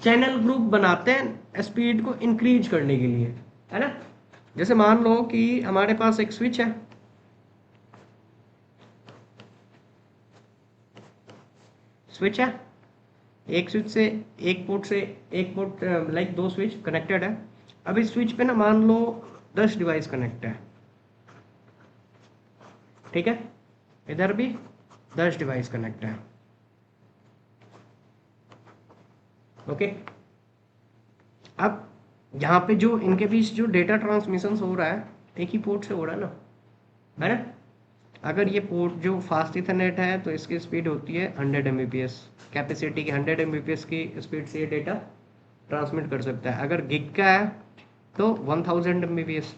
Channel group बनाते हैं speed को इंक्रीज करने के लिए, है ना। जैसे मान लो कि हमारे पास एक स्विच है, स्विच है, एक स्विच से एक पोर्ट से एक पोर्ट, लाइक दो स्विच कनेक्टेड है। अब इस स्विच पे ना मान लो 10 डिवाइस कनेक्ट है, ठीक है, इधर भी 10 डिवाइस कनेक्ट है, ओके। अब यहाँ पे जो इनके बीच जो डेटा ट्रांसमिशन हो रहा है एक ही पोर्ट से हो रहा है ना, है ना। अगर ये पोर्ट जो फास्ट इथरनेट है तो इसकी स्पीड होती है 100 Mbps, कैपेसिटी की 100 Mbps की स्पीड से ये डेटा ट्रांसमिट कर सकता है। अगर गिग का है तो 1000 Mbps।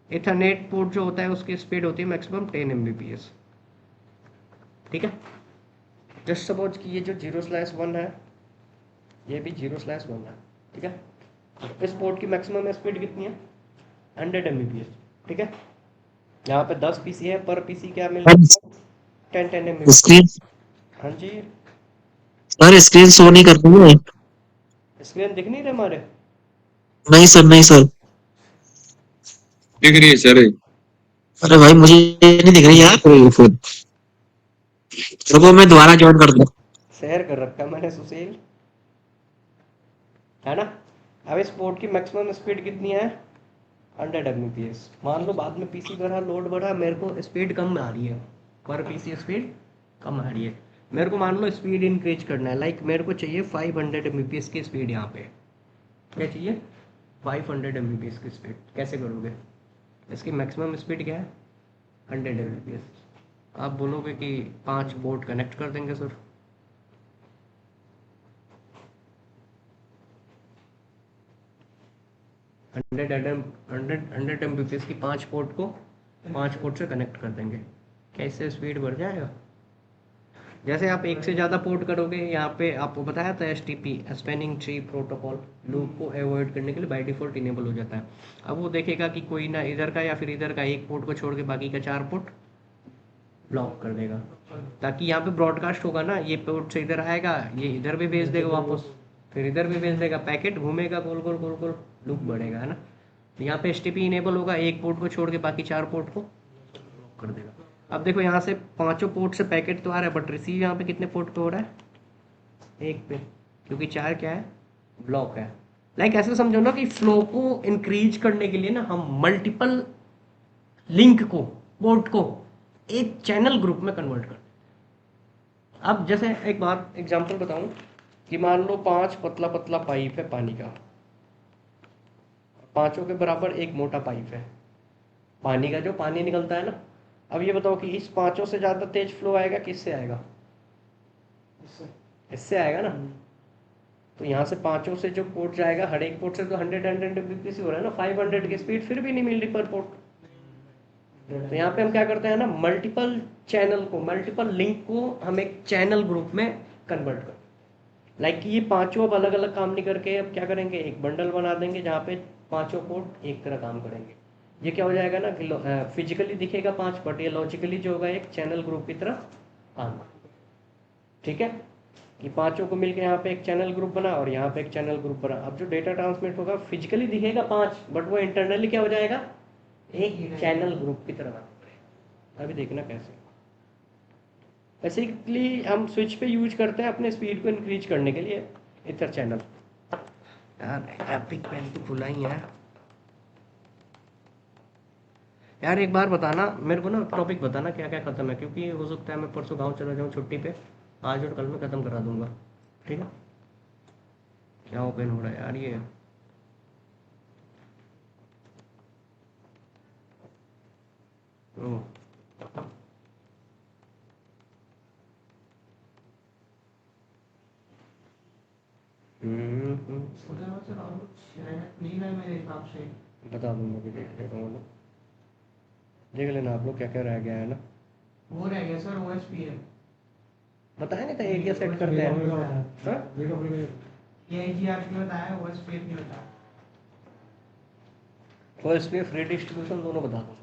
इथरनेट पोर्ट जो होता है उसकी स्पीड होती है मैक्सिमम 10 Mbps, ठीक है। जस्ट सपोज कि ये जो 0/1 है ये भी 0/1 है, ठीक है। इस पोर्ट की मैक्सिमम स्पीड कितनी है? 100 Mbps, ठीक है। यहाँ पे 10 पीसी है, पर पीसी क्या मिल रहा है? 10 Mbps। स्क्रीन हाँ जी। सर स्क्रीन शो नहीं कर रही है। स्क्रीन दिख नहीं रहे हमारे? नहीं सर, नहीं सर। दिख रही है सर। अरे भाई मुझे नहीं दिख रही यार कोई खुद। रुको मैं दोबारा ज्वाइन कर दूं। शेयर कर रखा है मैंने सुशील, है ना। अब इस पोर्ट की मैक्सिमम स्पीड कितनी है? 100 Mbps। मान लो बाद में पीसी बढ़ा, लोड बढ़ा, मेरे को स्पीड कम आ रही है, पर पीसी स्पीड कम आ रही है। मेरे को मान लो स्पीड इंक्रीज करना है, लाइक मेरे को चाहिए 500 Mbps की स्पीड। यहाँ पे क्या चाहिए? 500 Mbps की स्पीड। कैसे करोगे? इसकी मैक्सिमम स्पीड क्या है? 100 Mbps। आप बोलोगे कि 5 पोर्ट कनेक्ट कर देंगे सर। 100 Mbps की 5 पोर्ट को 5 पोर्ट से कनेक्ट कर देंगे। क्या इससे स्पीड बढ़ जाएगा? जैसे आप एक से ज़्यादा पोर्ट करोगे, यहाँ पे आपको बताया था STP, spanning tree protocol, loop को अवॉइड करने के लिए बाय डिफ़ॉल्ट इनेबल हो जाता है। अब वो देखेगा कि कोई ना इधर का या फिर इधर का एक पोर्ट को छोड़ के बाकी का 4 पोर्ट ब्लॉक कर देगा, ताकि यहाँ पे ब्रॉडकास्ट होगा ना, ये पोर्ट से इधर आएगा, ये इधर भी भेज देगा वापस, फिर इधर भी भेज देगा, पैकेट घूमेगा गोल गोल गोल गोल, लूप बढ़ेगा, है ना। तो यहाँ पे STP इनेबल होगा, एक पोर्ट को छोड़ के बाकी 4 पोर्ट को ब्लॉक कर देगा। अब देखो यहाँ से पांचों पोर्ट से पैकेट तो आ रहा है, बट रिसीव यहाँ पे कितने पोर्ट पे हो रहा है? एक पे, क्योंकि 4 क्या है? ब्लॉक है। लाइक ऐसे समझो ना कि फ्लो को इंक्रीज करने के लिए ना हम मल्टीपल लिंक को, पोर्ट को एक चैनल ग्रुप में कन्वर्ट कर। अब जैसे एक बार एग्जांपल बताऊं कि मान लो 5 पतला पतला पाइप है पानी का, पांचों के बराबर एक मोटा पाइप है पानी का, जो पानी निकलता है ना। अब ये बताओ कि इस पांचों से ज़्यादा तेज फ्लो आएगा, किससे आएगा? इससे आएगा ना। तो यहाँ से पांचों से जो पोर्ट जाएगा, हर एक पोर्ट से तो 100 Mbps हो रहा है ना, 500 की स्पीड फिर भी नहीं मिल रही पर पोर्ट। तो यहाँ पे हम क्या करते हैं ना, मल्टीपल चैनल को, मल्टीपल लिंक को हम एक चैनल ग्रुप में कन्वर्ट करते हैं। लाइक ये पांचों अब अलग अलग काम नहीं करके अब क्या करेंगे, एक बंडल बना देंगे जहाँ पे पांचों पोर्ट एक तरह काम करेंगे। ये क्या हो जाएगा ना कि फिजिकली दिखेगा 5, बट ये लॉजिकली जो होगा एक चैनल ग्रुप की तरह काम, ठीक है। कि पांचों को मिलकर यहाँ पे एक चैनल ग्रुप बना और यहाँ पे एक चैनल ग्रुप बना। अब जो डेटा ट्रांसमिट होगा फिजिकली दिखेगा 5, बट वो इंटरनली क्या हो जाएगा? एक चैनल ग्रुप की तरह काम करेगा। अभी देखना कैसे। बेसिकली हम स्विच पे यूज करते हैं अपने स्पीड को इंक्रीज करने के लिए इथर चैनल। यार एपिक पेन की फुलाई है यार। एक बार बताना मेरे को ना, टॉपिक बताना क्या क्या खत्म है, क्योंकि हो सकता है मैं परसों गांव चला जाऊँ छुट्टी पे, आज और कल में ख़त्म करा दूंगा, ठीक है। क्या ओपन हो रहा है यार ये? ओ, बता दूंगा कि देख लेगा वो लोग, देख लेना आप लोग क्या क्या रह गया है ना। वो रह गया सर OSP है। बताया नहीं था एरिया सेट करते हैं। हाँ? ये GRP बताया, OSP नहीं बताया। और इसमें फ्री डिस्ट्रीब्यूशन दोनों बता दूंगा।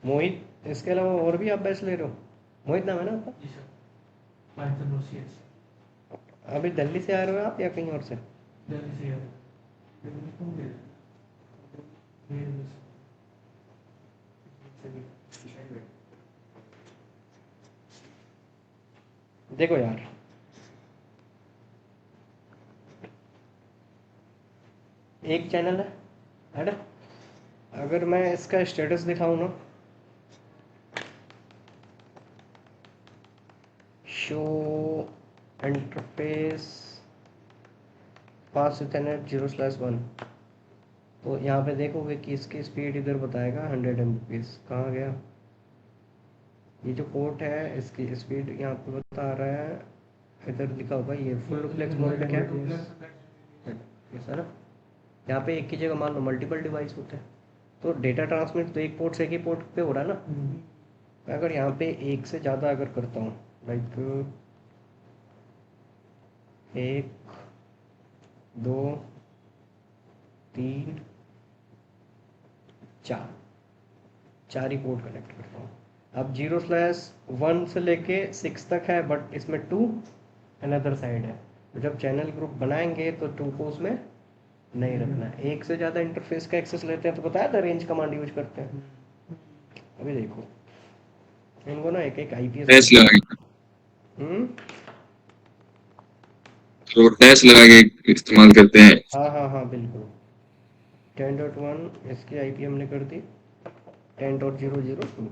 मोहित इसके अलावा और भी आप बैच ले रहे हो? मोहित नाम है ना आपका? जी सर, पाइथन और CS अभी दिल्ली से आ रहे हो आप या कहीं और से? दिल्ली से है। दिल्ली कौन दे रहा है? मेरे बस। चलिए। देखो यार, एक चैनल है ना? अगर मैं इसका स्टेटस दिखाऊं ना, शो इंटरफेस पास इथरनेट 0/1, तो यहाँ पे देखोगे कि इसकी स्पीड इधर बताएगा 100 Mbps। कहाँ गया ये जो पोर्ट है, इसकी स्पीड यहाँ पे बता रहा है, इधर लिखा होगा ये फुल डुप्लेक्स मोड पे क्या है, ये सारा। यहाँ पे एक की जगह मान लो मल्टीपल डिवाइस होते हैं, तो डेटा ट्रांसमिट तो एक पोर्ट से एक ही पोर्ट पे हो रहा है ना। मैं अगर यहाँ पे एक से ज़्यादा अगर करता हूँ, लाइक 1 2 3 4 ही पोर्ट कनेक्ट करता हूँ। अब 0/1 से लेके 6 तक है, बट इसमें 2 अनदर साइड है। तो जब चैनल ग्रुप बनाएंगे तो 2 को उसमें नहीं रखना है। एक से ज़्यादा इंटरफेस का एक्सेस लेते हैं तो बताया था रेंज कमांड यूज करते हैं। अभी देखो इनको ना एक एक आईपीएस डैश लगा के हम्म तो डैश लगा के इस्तेमाल करते हैं। हाँ बिल्कुल। 10.1 इसकी आईपी हमने कर दी 10.002।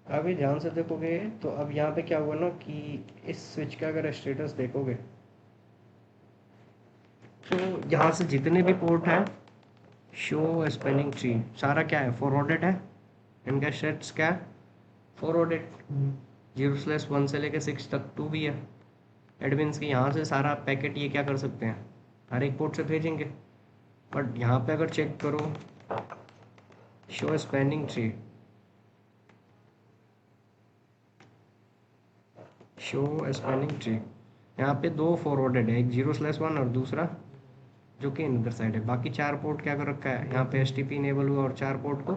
अभी ध्यान से देखोगे तो अब यहाँ पे क्या हुआ ना कि इस स्विच का अगर स्टेटस देखोगे तो यहाँ से जितने भी पोर्ट हैं, शो स्पेनिंग ट्री, सारा क्या है, फॉरवर्डेड है। इनका स्टेटस क्या है, फॉरवर्डेड। 0/1 से लेके 6 तक 2 भी है। एड मीन्स कि यहाँ से सारा पैकेट ये क्या कर सकते हैं, हर एक पोर्ट से भेजेंगे। बट यहाँ पे अगर चेक करो show spanning tree, show spanning tree, यहाँ पे 2 फॉरवर्डेड है, एक 0/1 और दूसरा जो कि अनदर साइड है। बाकी 4 पोर्ट क्या कर रखा है, यहाँ पे एसटीपी इनेबल हुआ और 4 पोर्ट को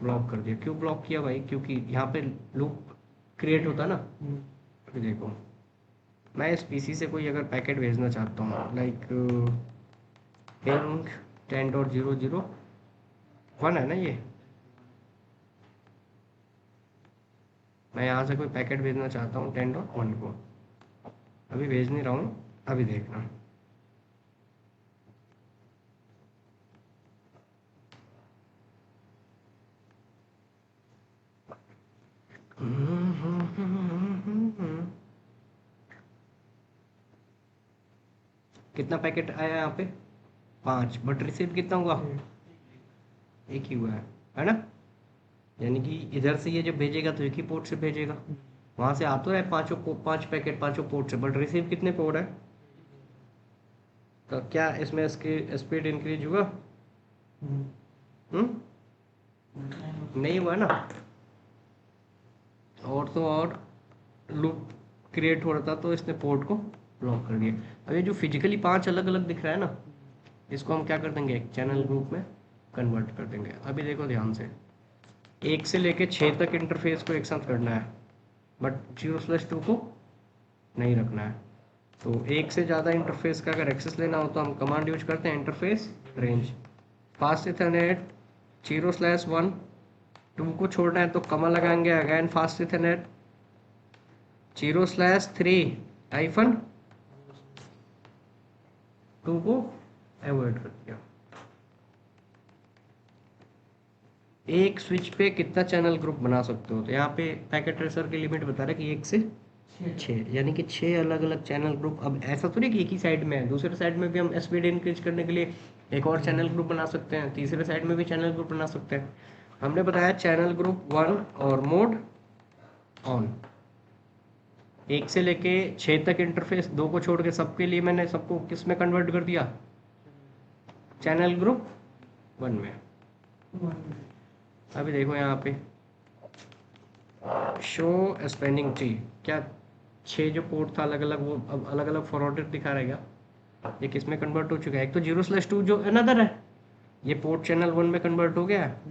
ब्लॉक कर दिया। क्यों ब्लॉक किया भाई, क्योंकि यहाँ पे लूप क्रिएट होता ना। अभी देखो मैं इस पीसी से कोई अगर पैकेट भेजना चाहता हूँ, लाइक पिंग 10.001 है ना ये, मैं यहाँ से कोई पैकेट भेजना चाहता हूँ 10.1 को। अभी भेज नहीं रहा हूँ, अभी देखना। कितना पैकेट आया यहाँ पे, 5, बट रिसीव कितना हुआ, एक ही हुआ है ना। यानी कि इधर से ये जब भेजेगा तो एक ही पोर्ट से भेजेगा, वहां से आ तो रहा है 5 पैकेट 5 पोर्ट से, बट रिसीव कितने पे हो रहा है। तो क्या इसमें इसकी स्पीड इंक्रीज हुआ, नहीं हुआ ना। और तो और लूप क्रिएट हो रहा था तो इसने पोर्ट को ब्लॉक कर दिया। अब ये जो फिजिकली 5 अलग अलग दिख रहा है ना, इसको हम क्या कर देंगे, एक चैनल ग्रुप में कन्वर्ट कर देंगे। अभी देखो ध्यान से, 1 से लेके 6 तक इंटरफेस को एक साथ करना है, बट 0/2 को नहीं रखना है। तो एक से ज़्यादा इंटरफेस का अगर एक्सेस लेना हो तो हम कमांड यूज करते हैं इंटरफेस रेंज, फास्ट इथरनेट 0/1, 2 को छोड़ना है तो कमा लगाएंगे, अगैन फास्ट इथरनेट 0/3 हाइफन 2 को अवॉइड कर दिया। एक स्विच पे कितना चैनल ग्रुप बना सकते हो, तो यहाँ पे पैकेट ट्रेसर की लिमिट बता रहा है कि 1 से 6, यानी कि 6 अलग अलग चैनल ग्रुप। अब ऐसा तो नहीं कि एक ही साइड में है, दूसरे साइड में भी हम स्पीड इंक्रीज करने के लिए एक और चैनल ग्रुप बना सकते हैं, तीसरे साइड में भी चैनल ग्रुप बना सकते हैं। हमने बताया चैनल ग्रुप 1 और मोड ऑन, 1 से लेके 6 तक इंटरफेस, 2 को छोड़ के सबके लिए मैंने सबको किस में कन्वर्ट कर दिया, चैनल ग्रुप 1 में। अभी देखो यहाँ पे शो स्पेनिंग ट्री, क्या 6 जो पोर्ट था अलग अलग, वो अब अलग अलग फॉरवर्डेड दिखा रहेगा। ये किस में कन्वर्ट हो चुका है, एक तो 0/2 जो अनदर है, ये पोर्ट चैनल 1 में कन्वर्ट हो गया है।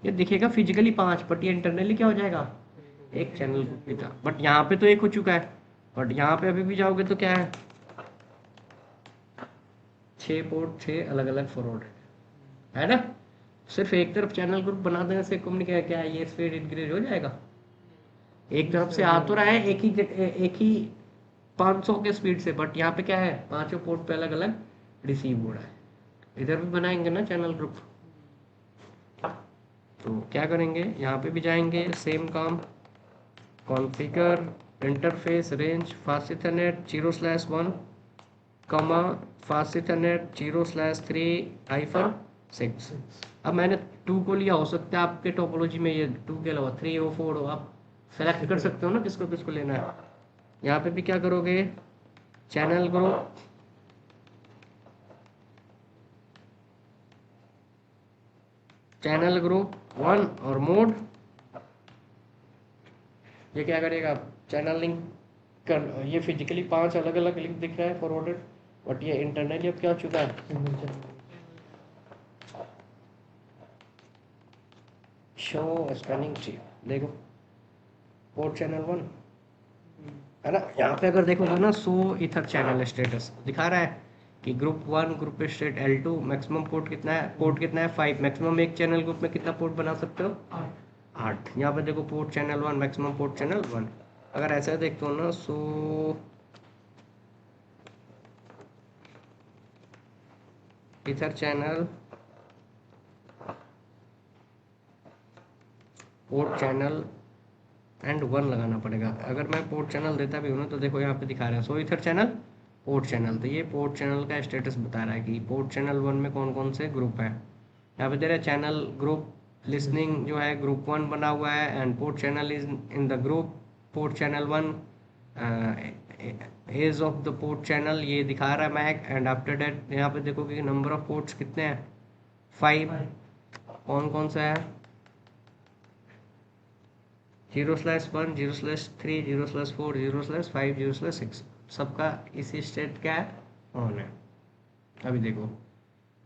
ये दिखेगा फिजिकली 5, बट ये इंटरनली क्या हो जाएगा, एक चैनल ग्रुप की था। बट यहाँ पे तो एक हो चुका है, बट यहाँ पे अभी भी जाओगे तो क्या है, 6 पोर्ट, 6 अलग अलग फॉरवर्ड है ना। सिर्फ एक तरफ चैनल ग्रुप बना देने से कम्युनिकेट क्या है, ये स्पीड इंक्रीज हो जाएगा। एक तरफ से आ तो रहा है एक ही 500 के स्पीड से, बट यहाँ पे क्या है, पांचों पोर्ट पे अलग अलग रिसीव हो रहा है। इधर भी बनाएंगे ना चैनल ग्रुप, तो क्या करेंगे, यहाँ पे भी जाएंगे, सेम काम, configure interface range fast Ethernet 0/1 कमा फास्ट इथरनेट 0/3-6। अब मैंने 2 को लिया, हो सकता है आपके टोपोलॉजी में ये 2 के अलावा 3 हो 4 हो, आप सेलेक्ट कर सकते हो ना किसको किसको लेना है। यहाँ पे भी क्या करोगे, चैनल ग्रुप चैनल ग्रुप 1 और मोड, ये क्या करेगा, चैनल लिंक कर, ये फिजिकली 5 अलग अलग लिंक दिख रहा है फॉरवर्डेड, बट ये इंटरनली अब क्या हो चुका है, single channel. Show spanning tree. देखो पोर्ट चैनल 1 है ना, यहाँ पे अगर देखोगे ना, शो इथर चैनल स्टेटस दिखा रहा है कि group 1 group state L2 maximum port कितना है, 5, मैक्सिमम एक चैनल ग्रुप में कितना पोर्ट बना सकते हो, 8। यहाँ पे देखो port channel 1, maximum port channel 1। अगर ऐसा देखते हो ना, so either channel port channel and 1 लगाना पड़ेगा। अगर मैं पोर्ट चैनल देता भी हूँ ना, तो देखो यहाँ पे दिखा रहा है सो इथर चैनल पोर्ट चैनल, तो ये पोर्ट चैनल का स्टेटस बता रहा है कि पोर्ट चैनल 1 में कौन कौन से ग्रुप है। यहाँ पे दे रहा है चैनल ग्रुप लिसनिंग जो है ग्रुप 1 बना हुआ है, and port channel is in the group port channel 1, as of the port channel ये दिखा रहा है मैक, एंड आफ्टर दैट यहाँ पे देखो कि नंबर ऑफ पोर्ट्स कितने हैं, 5। कौन कौन सा है, 0/1 0/3 0/4 0/5 0/6, सबका इसी स्टेट क्या है, ऑन है। अभी देखो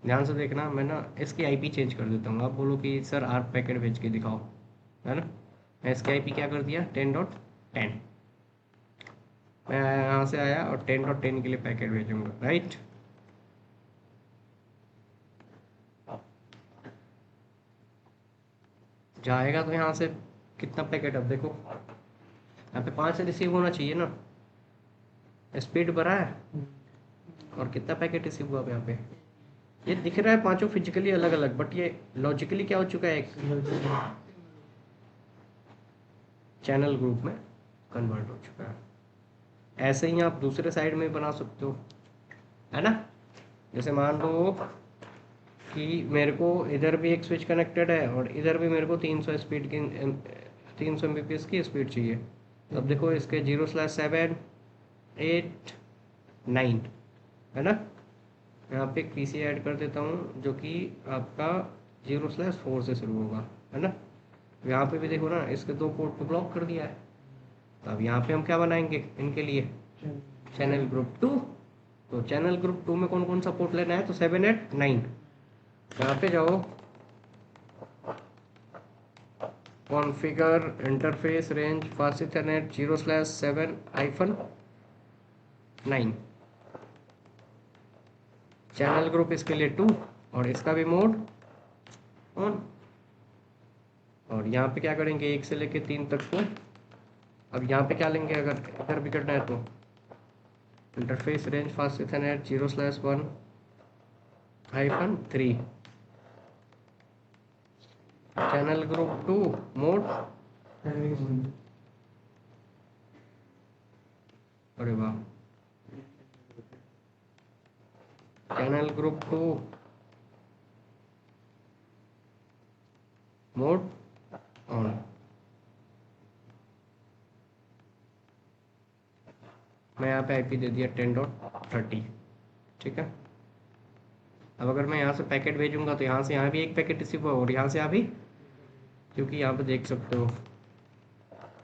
ध्यान से देखना, मैं ना इसकी आईपी चेंज कर देता हूँ, आप बोलो कि सर आप पैकेट भेज के दिखाओ, है ना। मैं इसकी आईपी क्या कर दिया, 10.10, मैं यहाँ से आया और 10.10 के लिए पैकेट भेजूंगा, राइट। जाएगा तो यहाँ से कितना पैकेट, अब देखो यहाँ पे 5 से रिसीव होना चाहिए ना, स्पीड बढ़ा है, और कितना पैकेट रिसीव हुआ अब यहाँ पे, ये दिख रहा है पांचों फिजिकली अलग अलग, बट ये लॉजिकली क्या हो चुका है, एक सिंगल चैनल। चैनल ग्रुप में कन्वर्ट हो चुका है। ऐसे ही आप दूसरे साइड में बना सकते हो, है ना। जैसे मान लो कि मेरे को इधर भी एक स्विच कनेक्टेड है और इधर भी मेरे को 300 स्पीड की 300 Mbps की स्पीड चाहिए। अब देखो इसके 0/7 8 9 है ना, यहाँ पे एक पीसी ऐड कर देता हूँ जो कि आपका 0/4 से शुरू होगा, है ना। यहाँ पे भी देखो ना, इसके 2 पोर्ट को ब्लॉक कर दिया है। तो अब यहाँ पे हम क्या बनाएंगे इनके लिए, चैनल ग्रुप 2। तो चैनल ग्रुप 2 में कौन कौन सा पोर्ट लेना है, तो 7 8 9। यहाँ पे जाओ, configure interface range fast Ethernet 0/7-9, channel group इसके लिए 2, और इसका भी मोड ऑन। और यहाँ पे क्या करेंगे, 1 से लेके 3 तक को। अब यहाँ पे क्या लेंगे, अगर इधर भी करना है तो interface range fast Ethernet 0/1-3, channel group 2 mode, अरे वाह, चैनल ग्रुप 2 मोड ऑन। मैं यहाँ पे आईपी दे दिया 10.30, ठीक है। अब अगर मैं यहाँ से पैकेट भेजूंगा तो यहाँ से यहाँ भी एक पैकेट रिसीव हुआ, और यहाँ से यहाँ भी, क्योंकि यहाँ पे देख सकते हो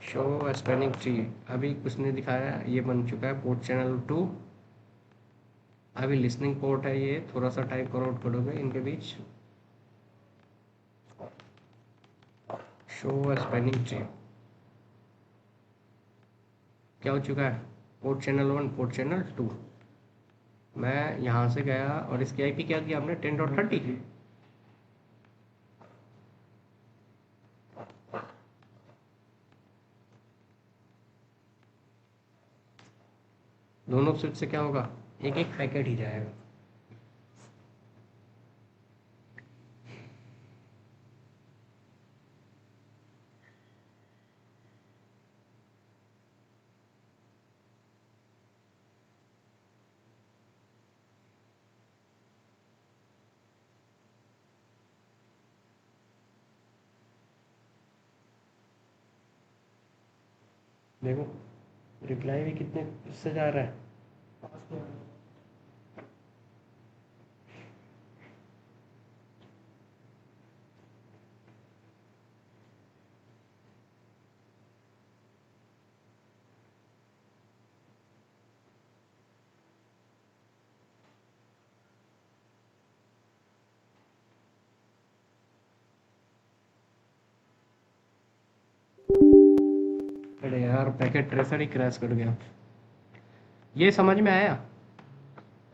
शो स्पैनिंग ट्री, अभी कुछ नहीं दिखाया, ये बन चुका है पोर्ट चैनल 2 अभी लिसनिंग पोर्ट है ये, थोड़ा सा टाइप आउट करोगे इनके बीच, शो स्पेनिंग ट्री। क्या हो चुका है? Port channel 1, port channel 2। मैं यहाँ से गया और इसकी आईपी क्या दिया हमने, 10.30। दोनों स्विच से क्या होगा, एक एक पैकेट ही जाएगा। देखो रिप्लाई भी कितने इससे जा रहा है। अरे यार पैकेट ट्रेसर ही क्रैश कर गया। ये समझ में आया?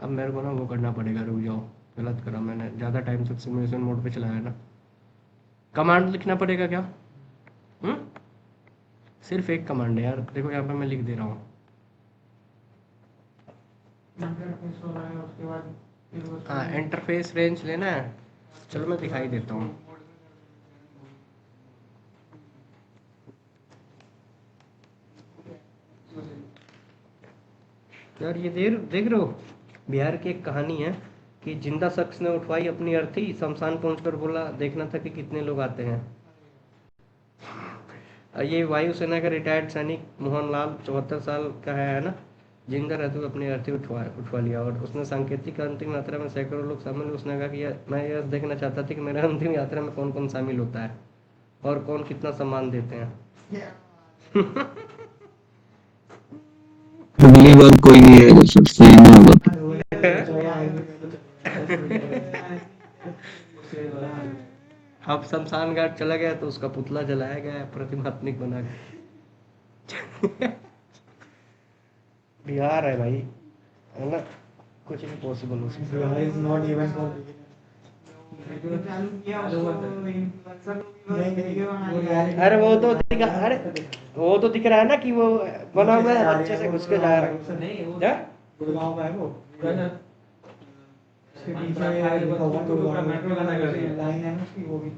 अब मेरे को ना वो करना पड़ेगा, रुक जाओ, गलत करा मैंने, ज़्यादा टाइम तक सिमुलेशन मोड पे चलाया ना। कमांड लिखना पड़ेगा क्या? हम्म, सिर्फ एक कमांड है यार, देखो यहाँ पे मैं लिख दे रहा हूँ। इंटरफेस हो रहा है उसके बाद फिर वो हाँ इंटरफेस रेंज लेना है, चलो मैं दिखाई देता हूँ। यार ये देख रहे हो, बिहार की एक कहानी है कि जिंदा शख्स ने उठवाई अपनी अर्थी, शमशान पहुंचकर बोला देखना था कि कितने लोग आते हैं। और ये वायुसेना का रिटायर्ड सैनिक मोहनलाल 74 साल का है ना, जिंदा रहते हुए अपनी अर्थी उठवा लिया, और उसने सांकेतिक अंतिम यात्रा में सैकड़ों लोग शामिल हुए। उसने कहा कि मैं यह देखना चाहता था कि मेरे अंतिम यात्रा में कौन कौन शामिल होता है और कौन कितना सम्मान देते हैं। अगली बार कोई नहीं आएगा, सब सही नहीं होगा। अब शमशान घाट चला गया तो उसका पुतला जलाया गया है प्रतिमात्मिक बना के। बिहार है भाई, है ना, कुछ भी पॉसिबल हो सकता है। is not even for चालू किया उसको नहीं अरे वो तो दिखा, अरे वो तो दिख रहा है ना कि वो बना हुआ है, अच्छे से घुस के जा रहा है। नहीं वो क्या? गुड़गांव का है वो, उसके पीछे लिखा हुआ गुड़गांव मेट्रो का नगर लाइन है ना उसकी, वो भी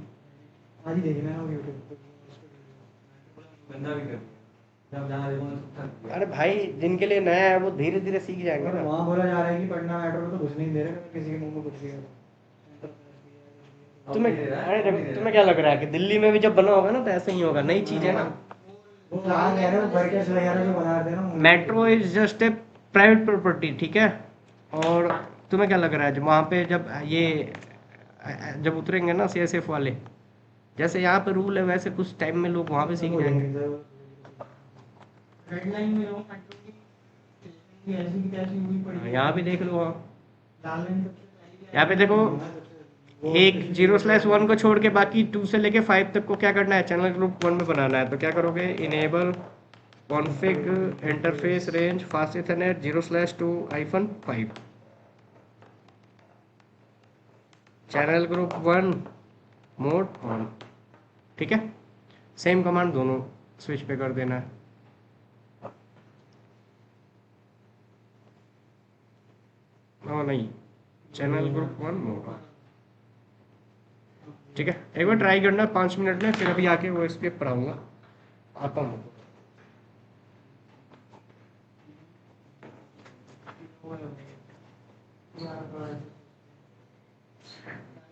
आज ही देखी मैंने वो यूट्यूब पे। बंदा भी कर जब जहाँ देखो अरे भाई जिनके लिए नया है वो धीरे धीरे सीख जाएंगे ना। वहाँ बोला जा रहा है कि पटना मेट्रो में तो घुस नहीं दे रहे, किसी के मुंह में कुछ भी है। तुम्हें क्या लग रहा है कि दिल्ली में भी जब बना होगा ना तो ऐसे ही होगा, नई चीज है ना। वो कहाँ कह रहे हो वर्कर्स वगैरह जो बना रहे थे ना, metro is just a private property, ठीक है। और तुम्हें क्या लग रहा है जब वहाँ पे जब उतरेंगे ना सीएसएफ वाले, जैसे यहाँ पे रूल है वैसे कुछ टाइम में लोग वहाँ पे सीख जाएंगे। रेड लाइन में रहो मेट्रो की ऐसी की तैसी हुई पड़ी। यहाँ भी देख लो, वहाँ लाल लाइन यहाँ पे देखो, एक 0/1 को छोड़ के बाकी 2 से लेके 5 तक को क्या करना है, चैनल ग्रुप 1 में बनाना है। तो क्या करोगे, enable config interface range fast Ethernet 0/2-5 channel group 1 mode on, ठीक है। सेम कमांड दोनों स्विच पे कर देना है। नहीं, चैनल ग्रुप 1 मोड ऑन, ठीक है। एक बार ट्राई करना 5 मिनट में, फिर अभी आके वो स्क्रिप्ट पढ़ाऊंगा, आता हूँ।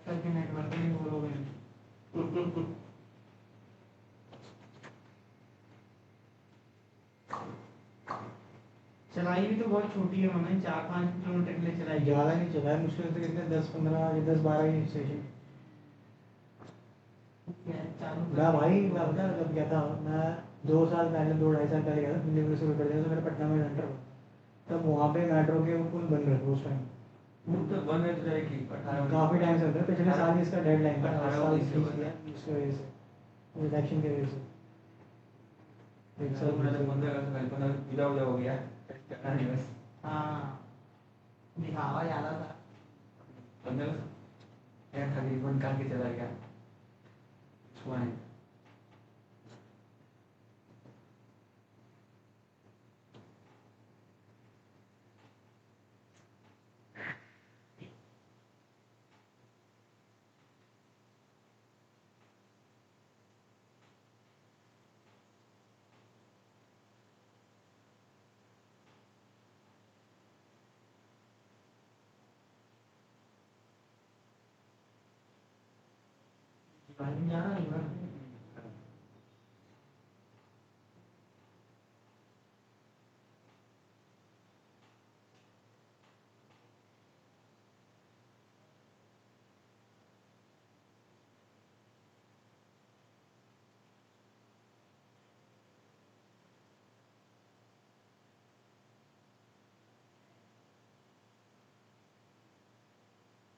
नेटवर्क नहीं बोलोगे। चलाई भी तो बहुत छोटी है, मैंने 4-5 किलोमीटर के लिए चलाई, ज़्यादा नहीं चलाया, मुश्किल से कितने 10-12 ही स्टेशन। मैं भाई मैं बता जब गया था, मैं 2 साल पहले 2-2.5 साल पहले गया था दिल्ली से उतर गया था, मेरा पटना में सेंटर, तब वहाँ पे मेट्रो के पुल बन रहे थे उस टाइम। वो तो बन जाएगी 18 काफी टाइम से होता है, पिछले साल ही इसका डेडलाइन था, 18 इस साल उन्नीस से बीच बना। किया उसकी वजह से, इलेक्शन की वजह से। एक सर साल मैंने बीच 15 अगस्त में 15 पूजा हो गया करना नहीं बस हाँ दिखावा ज़्यादा था। 15 यार तकरीबन काट के चला गया छुआ है पानी जा रहा है इधर।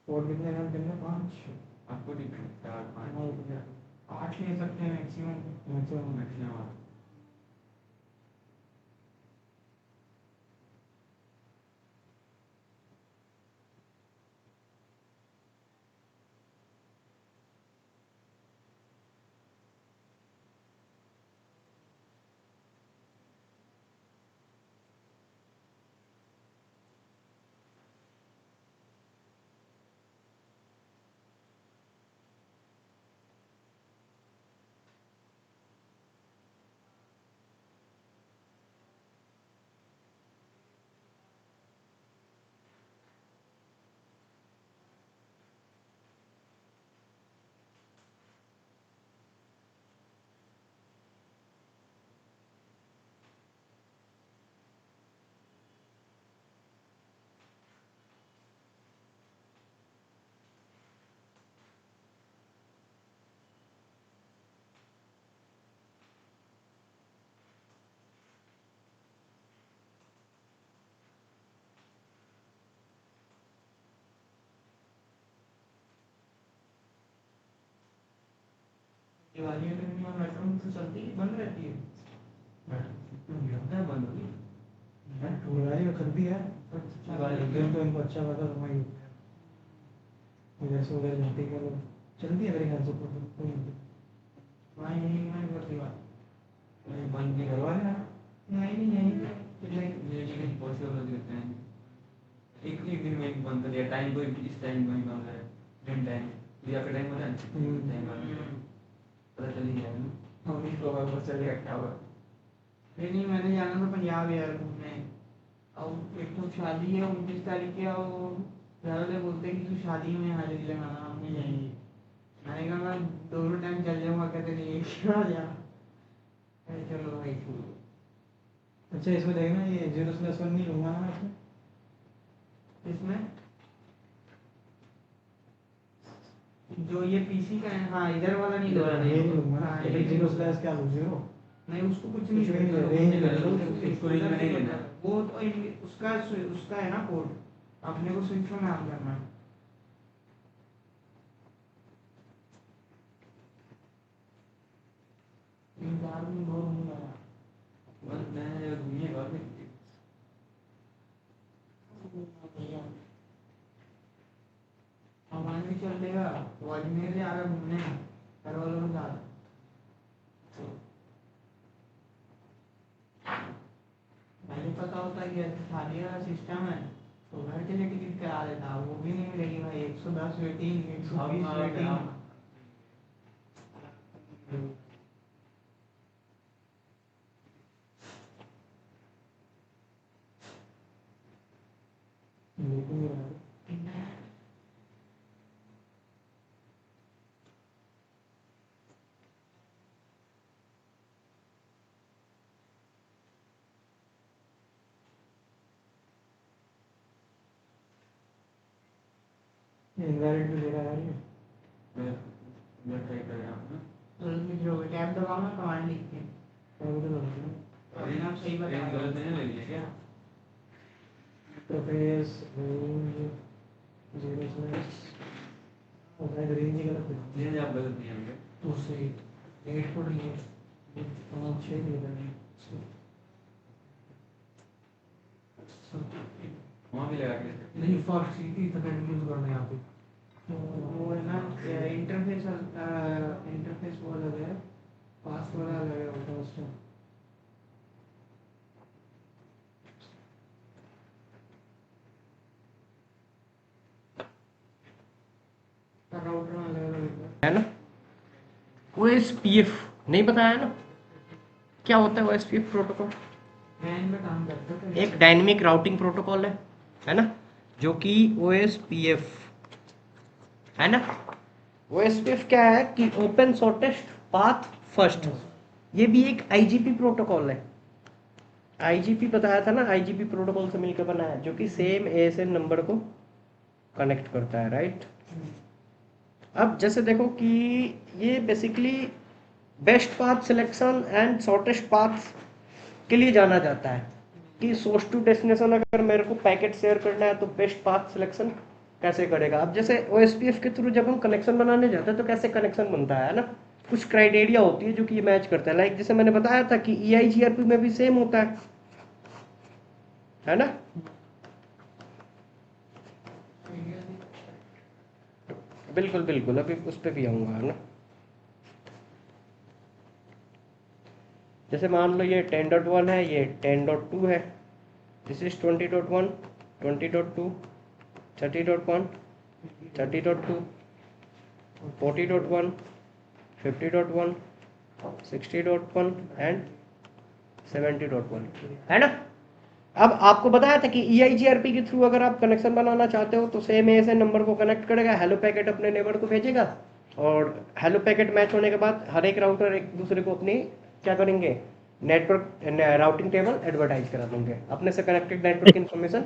और कितने रन करने, 5? आपको डिपेंड 4 5 8 ले सकते हैं मैक्सिमम। मैक्सिमम दिवाली में भी मेट्रो तो चलती है, बंद रहती है। बंद हो गई दिवाली में खरीदी है, दिवाली गेम तो इनको अच्छा लगा तो वही इधर से उधर जाते हैं, वो चलती है मेरे ख्याल से तो। वहाँ यहीं में करती बात। बंद नहीं करवा करवा लेना। नहीं नहीं ये नहीं पॉसिबल देते हैं एक एक दिन में एक बंद कर दिया टाइम को इस टाइम में ही बंद है दिन टाइम या का टाइम होता है टाइम पता चल ही गया ना हम भी तो पता चलेगा क्या हुआ नहीं मैंने जाना था पंजाब यार घूमने। अब एक तो शादी है 29 तारीख की, और घर वाले बोलते हैं कि तू शादी में हाजिरी लगाना, हम नहीं जाएंगे। मैंने कहा मैं दोनों टाइम चल जाऊँगा, कहते नहीं एक ही बार जा। मैंने चलो भाई छोड़ो। अच्छा इसमें देखना, ये 0+1 नहीं लूंगा ना इसमें। इसमें जो ये पीसी का है, हाँ इधर वाला नहीं इधर वाला लूंगा। ये नहीं लूंगा ना, हाँ, ये ये नहीं 0+ क्या लूँ, 0? नहीं उसको कुछ नहीं कुछ भी नहीं करना, रेंज वो ले लो, उसको रेंज में नहीं लेना। वो तो उसका उसका है ना कोड, अपने को स्विच में काम करना है। इंतजार में बोर होने लगा। बस मैं घूमिए घर में हमारे भी चल देगा, वो अजमेर जा रहा है घूमने घर वालों के साथ। पहले पता होता कि ऐसे शादी का सिस्टम है तो घर के लिए टिकट करा देता, वो भी नहीं मिलेगी भाई। 110 वेटिंग, 120 वेटिंग। इनवैलिड भी दे रहा है ये। मैं ट्राई कर रहा हूँ तो उसमें जो टैब दबाओ कमांड लिख के, और भी तो होता है। अभी आप सही बता रहे गलत हो। नहीं ले लिया क्या इंटरफेस, रेंज, 0 होता है रेंज ही गलत है ये आप गलत नहीं होंगे तो सही 8 पर लिए 6 लिए मैंने वहाँ भी लगा के नहीं फॉर सीटी तक यूज करना है यहाँ पे वो है ना इंटरफेस वो अलग है, पासवर्ड अलग है होता है उसमें। राउटर अलग अलग है ना। OSPF नहीं बताया ना क्या होता है OSPF प्रोटोकॉल? मैं इनमें काम करता था। एक डायनेमिक राउटिंग प्रोटोकॉल है ना, जो कि OSPF है ना। OSPF क्या है कि ओपन शॉर्टेस्ट पाथ फर्स्ट, ये भी एक IGP प्रोटोकॉल है। IGP बताया था ना, IGP प्रोटोकॉल से मिलकर बना है, जो कि सेम ASN नंबर को कनेक्ट करता है, राइट। अब जैसे देखो कि ये basically best path selection and shortest path के लिए जाना जाता है कि सोर्स टू डेस्टिनेशन अगर मेरे को पैकेट शेयर करना है तो बेस्ट पाथ सिलेक्शन कैसे करेगा। अब जैसे OSPF के थ्रू जब हम कनेक्शन बनाने जाते हैं तो कैसे कनेक्शन बनता है ना, कुछ क्राइटेरिया होती है जो कि ये मैच करता है। लाइक जैसे मैंने बताया था कि EIGRP में भी सेम होता है ना। बिल्कुल बिल्कुल, अभी उस पर भी आऊँगा, है ना। जैसे मान लो ये 10.1 है, ये 10.2 है, दिस इज 20.1, 20.2, 30.1, 30.2, 40.1, 50.1, 60.1 एंड 70.1, है ना। अब आपको बताया था कि EIGRP के थ्रू अगर आप कनेक्शन बनाना चाहते हो तो सेम ASN नंबर को कनेक्ट करेगा, हेलो पैकेट अपने नेबर को भेजेगा, और हेलो पैकेट मैच होने के बाद हर एक राउटर एक दूसरे को अपनी क्या करेंगे, नेटवर्क राउटिंग टेबल एडवर्टाइज करा देंगे, अपने से कनेक्टेड नेटवर्क की इन्फॉर्मेशन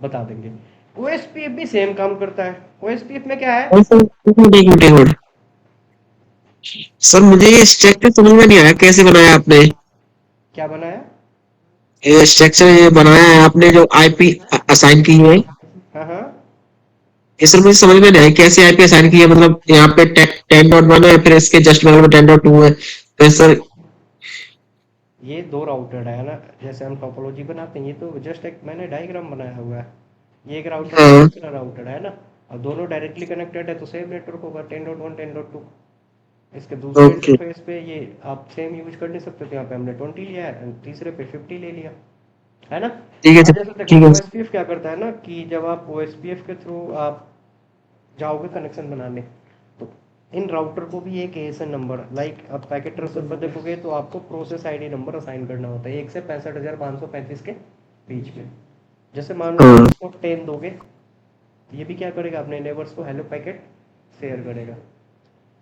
बता देंगे। OSPF भी सेम काम करता है। OSPF में क्या है, एक मिनट सर, मुझे ये स्ट्रक्चर समझ में नहीं आया, कैसे बनाया आपने क्या बनाया। ये स्ट्रक्चर, ये बनाया है आपने जो आईपी असाइन की है, हाँ हाँ, ये सर मुझे समझ में नहीं आया कैसे आईपी असाइन की है। मतलब यहाँ पे 10.1 है, फिर इसके जस्ट बगल में 10.2 है, तो सर ये दो राउटर है ना, जैसे हम टोपोलॉजी बनाते हैं, ये तो जस्ट एक मैंने डायग्राम बनाया हुआ है। ये एक राउटर है, हाँ दूसरा राउटर है ना, और दोनों डायरेक्टली कनेक्टेड है तो सेम नेटवर्क होगा 10.1 10.2। इसके दूसरे ओके इंटरफेस पे ये आप सेम यूज कर नहीं सकते, तो यहाँ पे हमने 20 लिया है और तीसरे पे 50 ले लिया, है ना। ठीक है अब सर, जैसे देखो ठीक है सर। OSPF क्या करता है ना कि जब आप OSPF के थ्रू आप जाओगे कनेक्शन बनाने, तो इन राउटर को भी एक ASN नंबर, लाइक आप पैकेट ट्रांसफर पर देखोगे तो आपको प्रोसेस ID नंबर असाइन करना होता है 1 से 65,535 के बीच में। जैसे मान लो हाँ आप इसको 10 दोगे, तो ये भी क्या करेगा, अपने नेबर्स को हेलो पैकेट शेयर करेगा।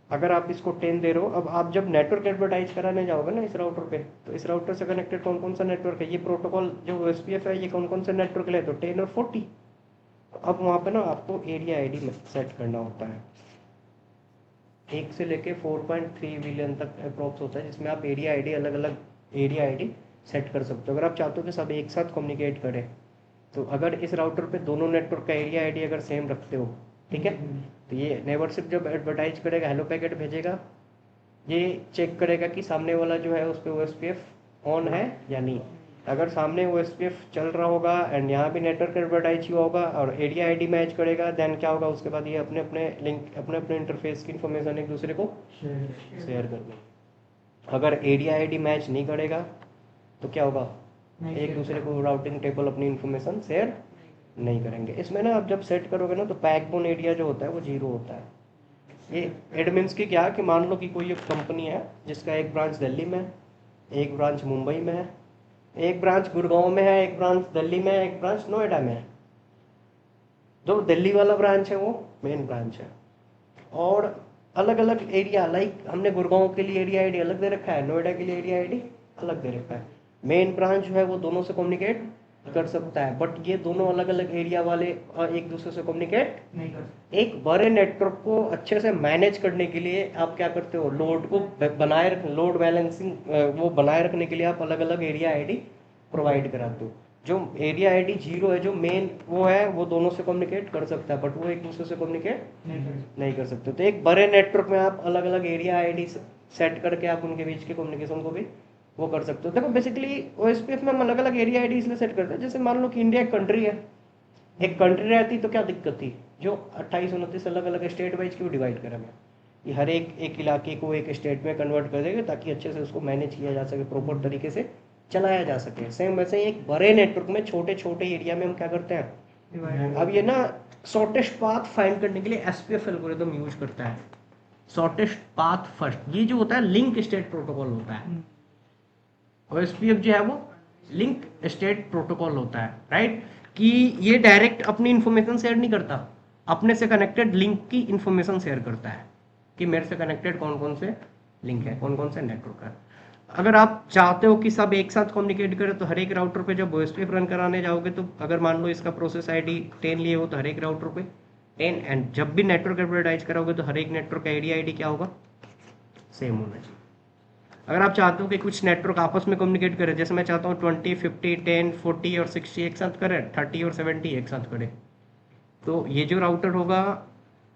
अगर आप इसको 10 दे रहे हो, अब आप जब नेटवर्क एडवर्टाइज कराने जाओगे ना इस राउटर पे, तो इस राउटर से कनेक्टेड कौन कौन सा नेटवर्क है, ये प्रोटोकॉल जो OSPF है ये कौन कौन से नेटवर्क ले, तो 10 और 40। अब वहाँ पे ना आपको एरिया ID में सेट करना होता है, 1 से लेके 4.3 बिलियन तक अप्रोक्स होता है, जिसमें आप एरिया ID अलग अलग एरिया ID सेट कर सकते हो। अगर आप चाहते हो कि सब एक साथ कम्युनिकेट करें, तो अगर इस राउटर पे दोनों नेटवर्क का एरिया ID अगर सेम रखते हो, ठीक है, तो ये नेबरशिप जब एडवर्टाइज करेगा, हेलो पैकेट भेजेगा, ये चेक करेगा कि सामने वाला जो है उस पर OSPF ऑन है या नहीं। अगर सामने OSPF चल रहा होगा एंड यहाँ भी नेटवर्क एडवर्टाइज हुआ होगा और एरिया ID मैच करेगा, देन क्या होगा, उसके बाद ये अपने अपने लिंक, अपने अपने इंटरफेस की इन्फॉर्मेशन एक दूसरे को शेयर कर देंगे। अगर एरिया ID मैच नहीं करेगा तो क्या होगा, एक दूसरे को राउटिंग टेबल अपनी इन्फॉर्मेशन शेयर नहीं करेंगे। इसमें ना आप जब सेट करोगे ना तो बैकबोन एरिया जो होता है वो 0 होता है। ये एडमिन्स की क्या, कि मान लो कि कोई एक कंपनी है जिसका एक ब्रांच दिल्ली में है, एक ब्रांच मुंबई में है, एक ब्रांच गुड़गांव में है, एक ब्रांच दिल्ली में है, एक ब्रांच नोएडा में है। जो दिल्ली वाला ब्रांच है वो मेन ब्रांच है, और अलग अलग एरिया, लाइक हमने गुड़गांव के लिए एरिया ID अलग दे रखा है, नोएडा के लिए एरिया ID अलग दे रखा है। मेन ब्रांच जो है वो दोनों से कम्युनिकेट कर सकता है, बट ये दोनों अलग अलग एरिया वाले एक दूसरे से कम्युनिकेट नहीं कर सकते। एक बड़े नेटवर्क को अच्छे से मैनेज करने के लिए आप क्या करते हो, लोड को बनाए रख, लोड बैलेंसिंग वो बनाए रखने के लिए आप अलग अलग एरिया ID प्रोवाइड कराते हो, जो एरिया आईडी 0 है, जो मेन वो है, वो दोनों से कम्युनिकेट कर सकता है, बट वो एक दूसरे से कम्युनिकेट नहीं कर सकते। तो एक बड़े नेटवर्क में आप अलग अलग एरिया आईडी सेट करके आप उनके बीच के कम्युनिकेशन को भी वो कर सकते हो। देखो बेसिकली ओएसपीएफ में हम अलग अलग एरिया आईडी इसलिए सेट करते हैं, जैसे मान लो कि इंडिया एक कंट्री है, एक कंट्री रहती तो क्या दिक्कत थी, जो 28-29 अलग अलग स्टेट वाइज क्यों डिवाइड करें हमें, ये हर एक इलाके को एक स्टेट में कन्वर्ट कर देंगे ताकि अच्छे से उसको मैनेज किया जा सके, प्रॉपर तरीके से चलाया जा सके। सेम वैसे ही एक बड़े नेटवर्क में छोटे छोटे एरिया में हम क्या करते हैं, अब ये ना शॉर्टेस्ट पाथ फाइंड करने के लिए एसपीएफ एल्गोरिथम यूज करता है, शॉर्टेस्ट पाथ फर्स्ट। ये जो होता है लिंक स्टेट प्रोटोकॉल होता है, और एसपीएफ जो है वो लिंक स्टेट प्रोटोकॉल होता है, राइट, कि ये डायरेक्ट अपनी इंफॉर्मेशन शेयर नहीं करता, अपने से कनेक्टेड लिंक की इंफॉर्मेशन शेयर करता है कि मेरे से कनेक्टेड कौन कौन से लिंक है, कौन कौन से नेटवर्क है। अगर आप चाहते हो कि सब एक साथ कम्युनिकेट करें तो हर एक राउटर पे जब ओएसपीएफ रन कराने जाओगे तो अगर मान लो इसका प्रोसेस आईडी 10 लिए हो तो हर एक राउटर पे 10, एंड जब भी नेटवर्क एडवर्टाइज कराओगे तो हर एक नेटवर्क का एरिया आईडी क्या होगा, सेम होना चाहिए। अगर आप चाहते हो कि कुछ नेटवर्क आपस में कम्युनिकेट करें, जैसे मैं चाहता हूँ 20, 50, 10, 40 और 60 एक साथ करें, 30 और 70 एक साथ करें, तो ये जो राउटर होगा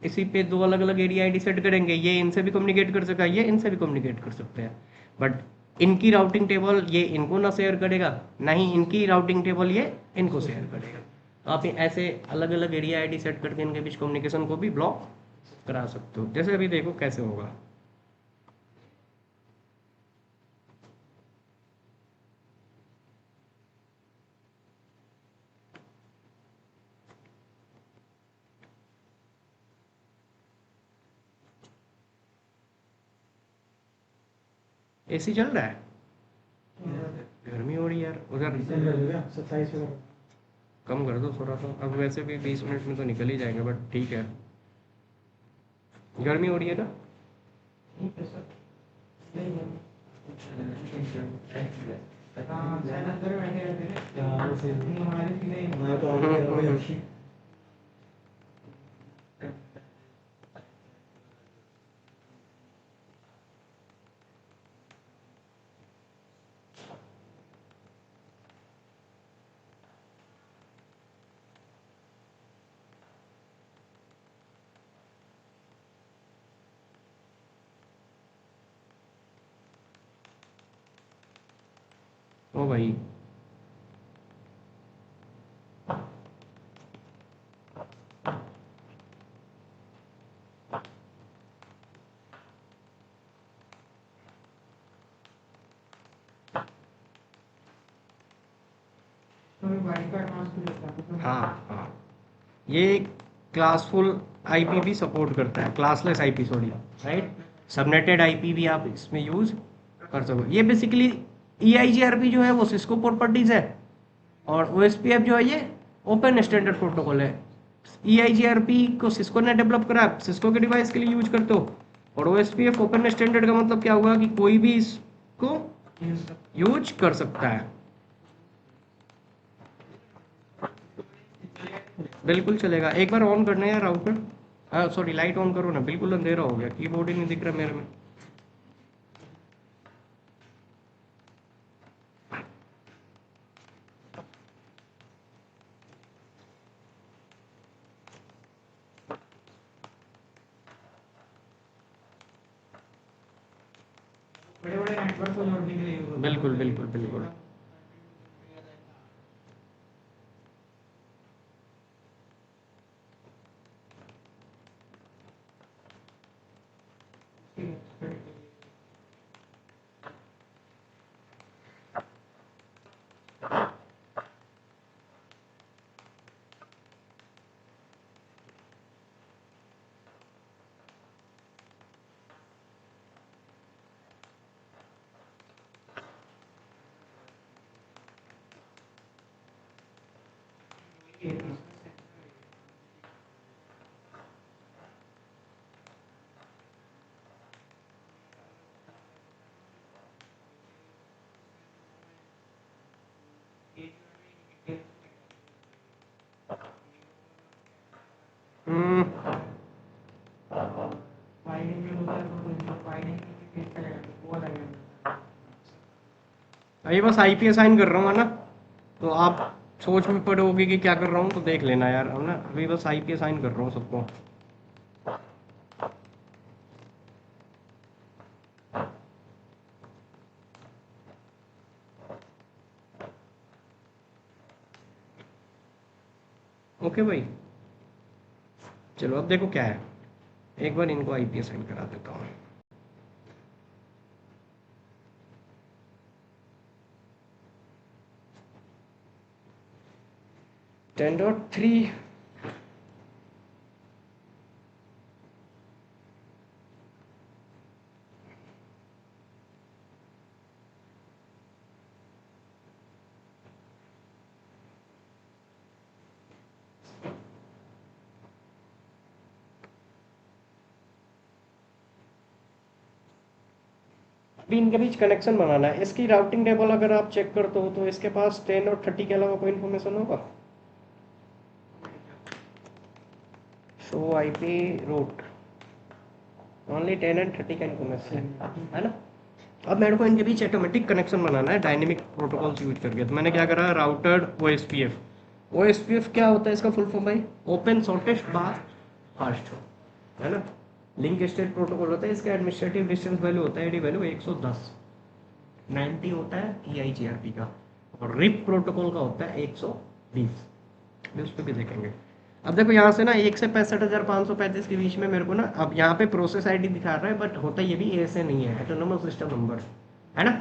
इसी पे दो अलग अलग एरिया आईडी सेट करेंगे, ये इनसे भी कम्युनिकेट कर सकता है, ये इनसे भी कम्युनिकेट कर सकते हैं, बट इनकी राउटिंग टेबल ये इनको ना शेयर करेगा, ना ही इनकी राउटिंग टेबल ये इनको शेयर करेगा। तो आप ऐसे अलग अलग एरिया आईडी सेट करके इनके बीच कम्युनिकेशन को भी ब्लॉक करा सकते हो। जैसे अभी देखो कैसे होगा, एसी चल रहा है, गर्मी हो रही है यार, उधर 27 में कम कर दो थोड़ा सा, अब वैसे भी 20 मिनट में तो निकल ही जाएंगे, बट ठीक है, गर्मी हो रही है ना। मैं तो आगे अच्छी ओ भाई हाँ हाँ, ये क्लासफुल आईपी भी सपोर्ट करता है, classless IP sorry, right, subnetted IP भी आप इसमें यूज कर सको। ये बेसिकली EIGRP जो है वो सिस्को प्रॉपर्टीज है, और OSPF जो है ये ओपन स्टैंडर्ड प्रोटोकॉल है। EIGRP को सिस्को ने डेवलप करा, सिस्को के डिवाइस के लिए यूज करते हो, और OSPF ओपन स्टैंडर्ड का मतलब क्या हुआ कि कोई भी इसको यूज कर सकता है। बिल्कुल चलेगा, एक बार ऑन करना है यार राउटर, हाँ सॉरी लाइट ऑन करो ना, बिल्कुल अंधेरा हो गया, कीबोर्ड ही नहीं दिख रहा मेरे में। बड़े बड़े नेटवर्क को जोड़ने के लिए use होता है। बिल्कुल बिल्कुल बिल्कुल। फाइलिंग में होता है तो फाइलिंग में कैसे चलेगा, वो अलग है। अभी बस आईपी असाइन कर रहा हूँ है ना, तो आप सोच में पड़ोगे कि क्या कर रहा हूँ तो देख लेना यार, है ना। अभी बस आईपी असाइन कर रहा हूँ सबको। ओके भाई, चलो अब देखो क्या है, एक बार इनको आईपी असाइन करा देता हूँ। टेन डॉट थ्री अभी इनके बीच कनेक्शन बनाना है। इसकी राउटिंग टेबल अगर आप चेक करते हो तो इसके पास 10 और 30 के अलावा कोई इन्फॉर्मेशन होगा। Show IP root only 10 and 30 का इन्फॉर्मेशन है ना। अब मेरे को इनके बीच ऑटोमेटिक कनेक्शन बनाना है डायनेमिक प्रोटोकॉल्स यूज करके। तो मैंने क्या करा, राउटर ओएसपीएफ। ओएसपीएफ क्या होता है इसका फुल फॉर्म भाई, ओपन शॉर्टेस्ट पाथ फास्ट, है ना। लिंक स्टेट प्रोटोकॉल होता है, इसका एडमिनिस्ट्रेटिव डिस्टेंस वैल्यू होता है एडी वैल्यू 110, 90 होता है EIGRP का, और रिप प्रोटोकॉल का होता है 120, भी उस पर भी देखेंगे। अब देखो यहाँ से ना 1 से 65,535 के बीच में मेरे को ना, अब यहाँ पे प्रोसेस आईडी दिखा रहा है बट होता ये भी ऐसे नहीं है, ऑटोनोमस सिस्टम नंबर, है ना।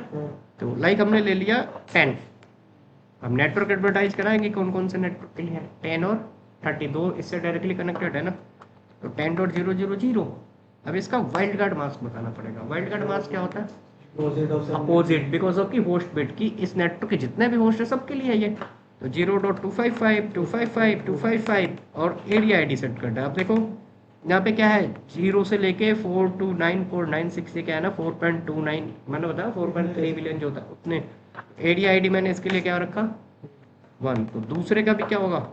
तो लाइक हमने ले लिया 10। अब नेटवर्क एडवर्टाइज कराएंगे कौन कौन से नेटवर्क के लिए है, 10 और 32 इससे डायरेक्टली कनेक्टेड है ना, तो 10.000। अब इसका वाइल्ड कार्ड मास्क बताना पड़ेगा। वाइल्ड कार्ड मास्क क्या होता है, अपोजिट, बिकॉज ऑफ की होस्ट बिट की इस नेटवर्क के जितने भी होस्ट है सबके लिए है ये। तो 0.255 255 255 और एरिया आईडी सेट करना है। अब देखो यहाँ पे क्या है, 0 से लेके 429.496, ये क्या है ना 4.29, मैंने बताया 4.3 बिलियन जो होता है उतने। एरिया आईडी मैंने इसके लिए क्या रखा 1। तो दूसरे का भी क्या होगा,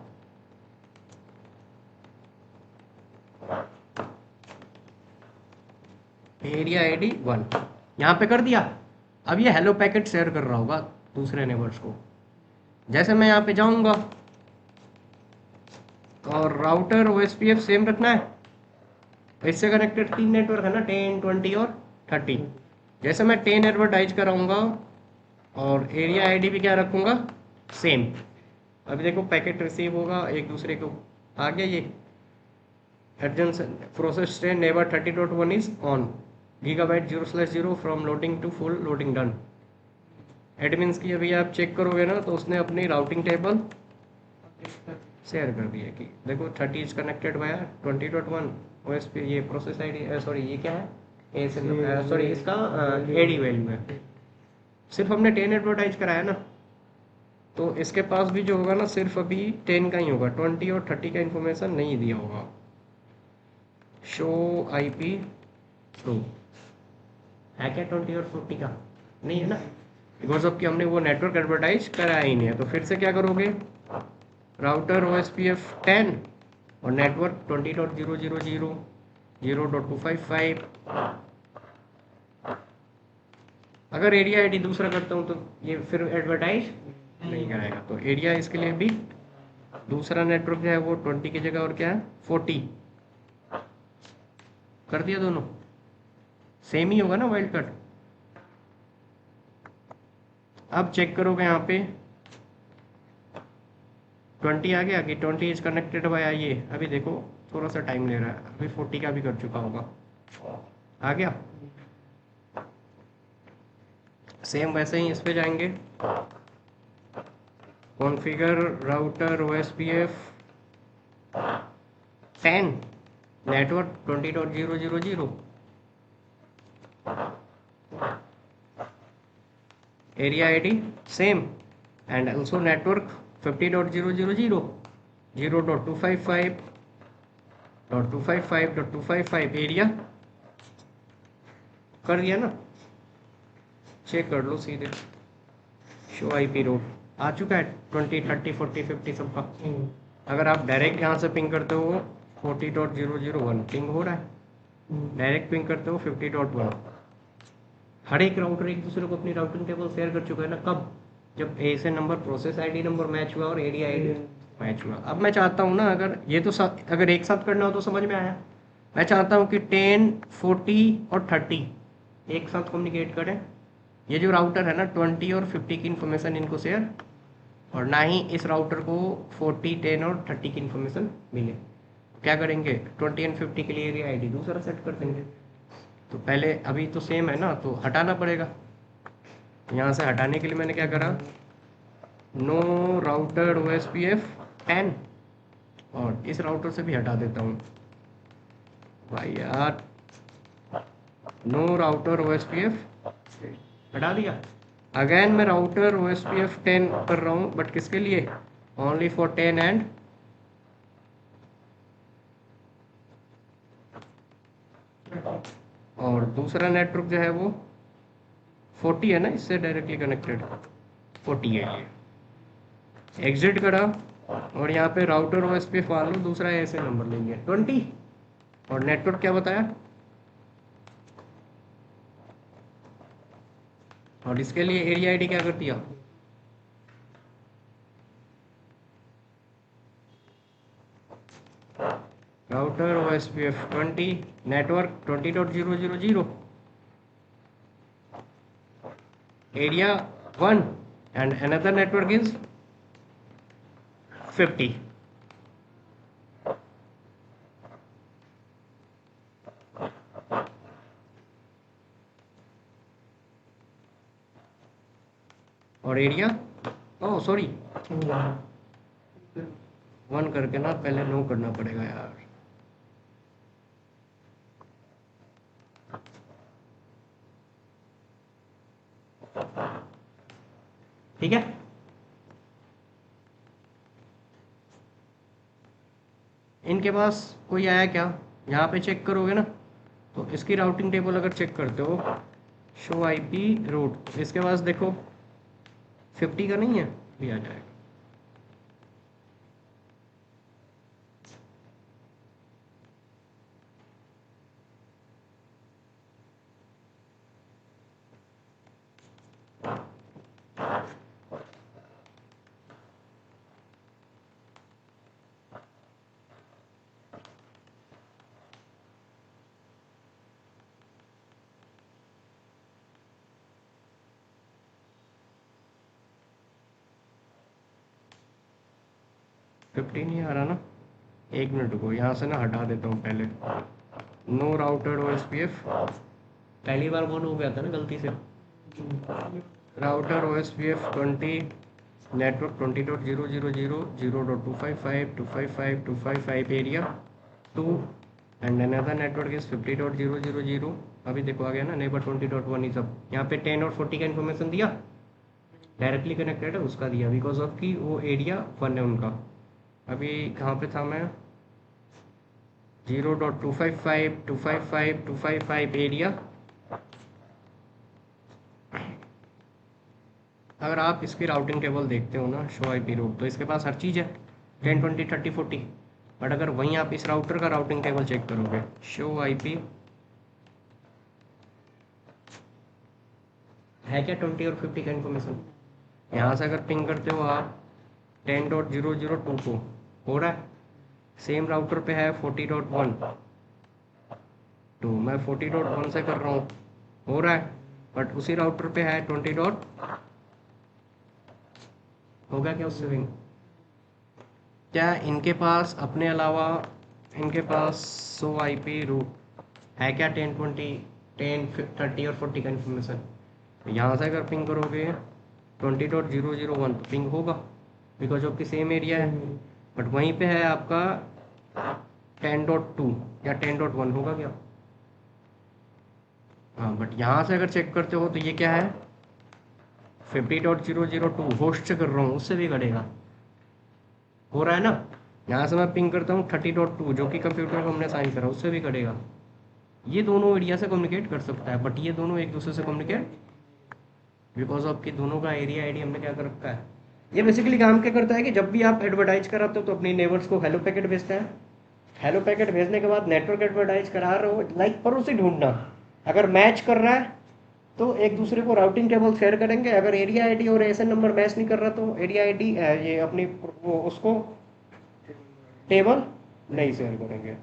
एरिया आईडी 1, यहाँ पे कर दिया। अब ये हेलो पैकेट शेयर कर रहा होगा दूसरे नेबर्स को। जैसे मैं यहाँ पे जाऊंगा और राउटर ओएसपीएफ सेम रखना है, इससे कनेक्टेड 3 नेटवर्क है ना, 10 20 और 30। जैसे मैं 10 एडवर्टाइज कराऊंगा और एरिया आईडी भी क्या रखूंगा सेम। अभी देखो पैकेट रिसीव होगा एक दूसरे को, आ गया ये adjacency process train neighbour 30.1 is on, gigabyte 0/0 from loading to full loading done. Admins की अभी आप चेक करोगे ना तो उसने अपनी राउटिंग टेबल शेयर कर दी है कि देखो 30 इज कनेक्टेड बाय 20.1 ओएसपी, ये प्रोसेस आईडी, सॉरी ये क्या है, सॉरी इसका एडी वैल्यू है। सिर्फ हमने 10 एडवर्टाइज कराया ना, तो इसके पास भी जो होगा ना सिर्फ अभी 10 का ही होगा, 20 और 30 का इन्फॉर्मेशन नहीं दिया होगा। शो आईपी थ्रू है क्या 20 और 40 का नहीं है ना, बिकॉज ऑफ कि हमने वो नेटवर्क एडवर्टाइज कराया ही नहीं है। तो फिर से क्या करोगे, राउटर ओएसपीएफ 10 और नेटवर्क 20.000 0.255। अगर एरिया आईडी दूसरा करता हूँ तो ये फिर एडवर्टाइज नहीं कराएगा। तो एरिया इसके लिए भी दूसरा नेटवर्क जो है वो 20 की जगह और क्या है 40 कर दिया, दोनों सेम ही होगा ना वाइल्ड कार्ड। अब चेक करोगे यहाँ पे 20 आ गया कि 20 इज कनेक्टेड बाय ये। अभी देखो थोड़ा सा टाइम ले रहा है, अभी 40 का भी कर चुका होगा, आ गया। सेम वैसे ही इस पे जाएंगे, configure router OSPF 10 network 20.000 area ID same and also network 50.000 0.255.255.255 area कर दिया ना, चेक कर लो सीधे। शो आईपी रोड आ चुका है 20 30 40 50 सबका। अगर आप डायरेक्ट यहाँ से पिंग करते हो 40.001 पिंग हो रहा है, डायरेक्ट पिंग करते हो 50.1। हर एक राउटर एक दूसरे को अपनी राउटिंग टेबल शेयर कर चुका है ना, कब जब ए से number process ID number match हुआ और एरिया आईडी मैच हुआ। अब मैं चाहता हूँ ना, अगर ये तो अगर एक साथ करना हो तो समझ में आया। मैं चाहता हूँ कि 10, 40 और 30 एक साथ कम्युनिकेट करें। ये जो राउटर है ना 20 और 50 की इन्फॉर्मेशन इनको शेयर, और ना ही इस राउटर को 40, 10 और 30 की इन्फॉर्मेशन मिले। क्या करेंगे, 20 एंड 50 के लिए एरिया आईडी दूसरा सेट कर देंगे। तो पहले अभी तो सेम है ना, तो हटाना पड़ेगा। यहाँ से हटाने के लिए मैंने क्या करा, नो राउटर OSPF 10, और इस राउटर से भी हटा देता हूँ भाई यार, नो राउटर OSPF हटा दिया। अगेन मैं राउटर OSPF 10 कर रहा हूँ, बट किसके लिए, ओनली फॉर 10 एंड और दूसरा नेटवर्क जो है वो 40 है ना, इससे डायरेक्टली कनेक्टेड 40 है ये। एग्जिट करा और यहाँ पे राउटर OSPF मान लो दूसरा ऐसे नंबर लेंगे 20, और नेटवर्क क्या बताया, और इसके लिए एरिया आईडी क्या कर दिया, router OSPF 20, network 20.0.0.0, area 1 and another network is 50. और एरिया ओह सॉरी 1 करके ना पहले नो करना पड़ेगा यार। ठीक है, इनके पास कोई आया क्या, यहाँ पे चेक करोगे ना, तो इसकी राउटिंग टेबल अगर चेक करते हो, शो IP रूट, इसके पास देखो 50 का नहीं है, भी आ जाएगा। फिफ्टी नहीं आ रहा ना, 1 मिनट रुको, यहाँ से ना हटा देता हूँ पहले, नो राउटर OSPF, पहली बार वन हो गया था ना गलती से, router OSPF 20, network 20.0.0.0.255.255.255 area 2 and another network is 50.0.0.0। अभी देखो आ गया ना, नेबर 20.1 ही सब, यहाँ पे 10 और 40 का इन्फॉर्मेशन दिया, डायरेक्टली कनेक्टेड है उसका दिया, बिकॉज ऑफ कि वो एरिया 1 है उनका। अभी कहाँ पे था मैं, 0.255.255.255 एरिया। अगर आप इसकी राउटिंग टेबल देखते हो ना, शो IP रूट, तो इसके पास हर चीज़ है 10, 20, 30, 40, बट अगर वहीं आप इस राउटर का राउटिंग टेबल चेक करोगे, शो IP है क्या 20 और 50 का इन्फॉर्मेशन, यहाँ से अगर पिंग करते हो आप 10.0.0.2 को, हो रहा है, सेम राउटर पे है 40.1, तो मैं 40.1 से कर रहा हूँ, हो रहा है, बट उसी राउटर पे है 20. होगा क्या उससे पिंग, क्या इनके पास अपने अलावा इनके पास शो IP रूट है क्या 10, 20, 10, 30 और 40 का इन्फॉर्मेशन, यहाँ से अगर पिंग करोगे 20.0.0.1 तो पिंग होगा, बिकॉज ऑफ की सेम एरिया है, बट वहीं पे है आपका 10.2 या 10.1 होगा क्या, हाँ, बट यहाँ से अगर चेक करते हो तो ये क्या है 50.0.0.2 होस्ट से कर रहा हूँ, उससे भी करेगा, हो रहा है ना। यहाँ से मैं पिंग करता हूँ 30.2 जो कि कंप्यूटर को हमने साइन करा, उससे भी करेगा। ये दोनों एरिया से कम्युनिकेट कर सकता है, बट ये दोनों एक दूसरे से कम्युनिकेट, बिकॉज ऑफ कि दोनों का एरिया आईडी हमने क्या कर रखा है। ये बेसिकली काम क्या करता है कि जब भी आप एडवर्टाइज कराते हो तो अपनी नेबर्स को हेलो पैकेट भेजता है, हेलो पैकेट भेजने के बाद नेटवर्क एडवर्टाइज करा रहे हो, लाइक पड़ोसी ढूंढना, अगर मैच कर रहा है तो एक दूसरे को राउटिंग टेबल शेयर करेंगे। अगर एरिया आईडी और एसएन नंबर मैच नहीं कर रहा तो एरिया आईडी ये अपनी वो उसको टेबल नहीं शेयर करेंगे।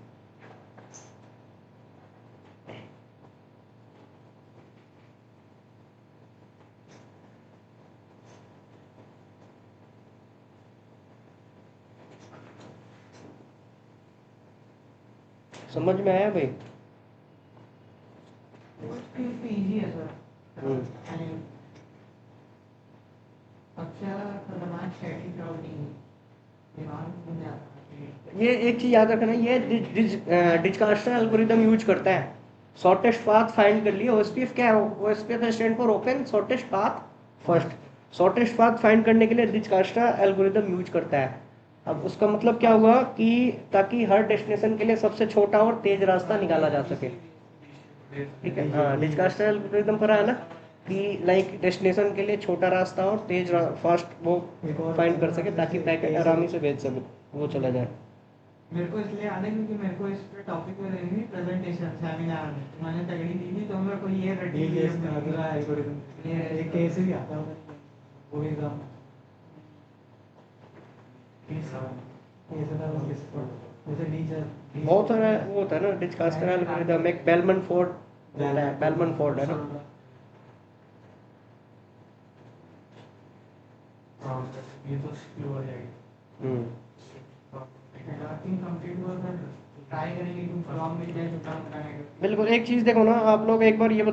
समझ में आया भाई? इजी है सर। अच्छा खतरनाक स्टैटिक राउटिंग दिमाग में आता है। ये एक चीज याद रखना, ये डिजकास्टर एल्गोरिदम यूज करता है शॉर्टेस्ट पाथ फाइंड कर लिया। ओएसपीएफ क्या है? OSPF stand for open shortest path first. Shortest path find करने के लिए डिजकास्टर एल्गोरिदम यूज करता है। अब उसका मतलब क्या हुआ कि ताकि हर डेस्टिनेशन के लिए सबसे छोटा और तेज रास्ता निकाला जा सके। ठीक है, हाँ, डिजकास्टर एल्गोरिदम करा है ना कि लाइक डेस्टिनेशन के लिए छोटा रास्ता और तेज फास्ट वो फाइंड कर सके ताकि पैकेट आरामी से भेज सके, वो चला जाए। मेरे को इसलिए आने क्योंकि मेरे को इस पे टॉपिक में देनी थी प्रेजेंटेशन सेमिनार में, मैंने तगड़ी दी थी तो मेरे को ये रटी ये हुई है इसका अगला एल्गोरिथम ये एक कैसे भी आता होगा वो एग्जाम कैसे था वो किस पर जैसे टीचर बहुत सारा वो होता है ना डिजकास्टर एल्गोरिदम। एक बेलमन फोर्ड बेलमन फोर्ड है ना। ये तो स्किल हो जाएगी। ड्राफ्टिंग कंप्लीट हुआ सर, ट्राई करेंगे कि फॉर्म मिल जाए छोटा मोटा है। बिल्कुल। एक चीज देखो ना आप लोग, एक बार ये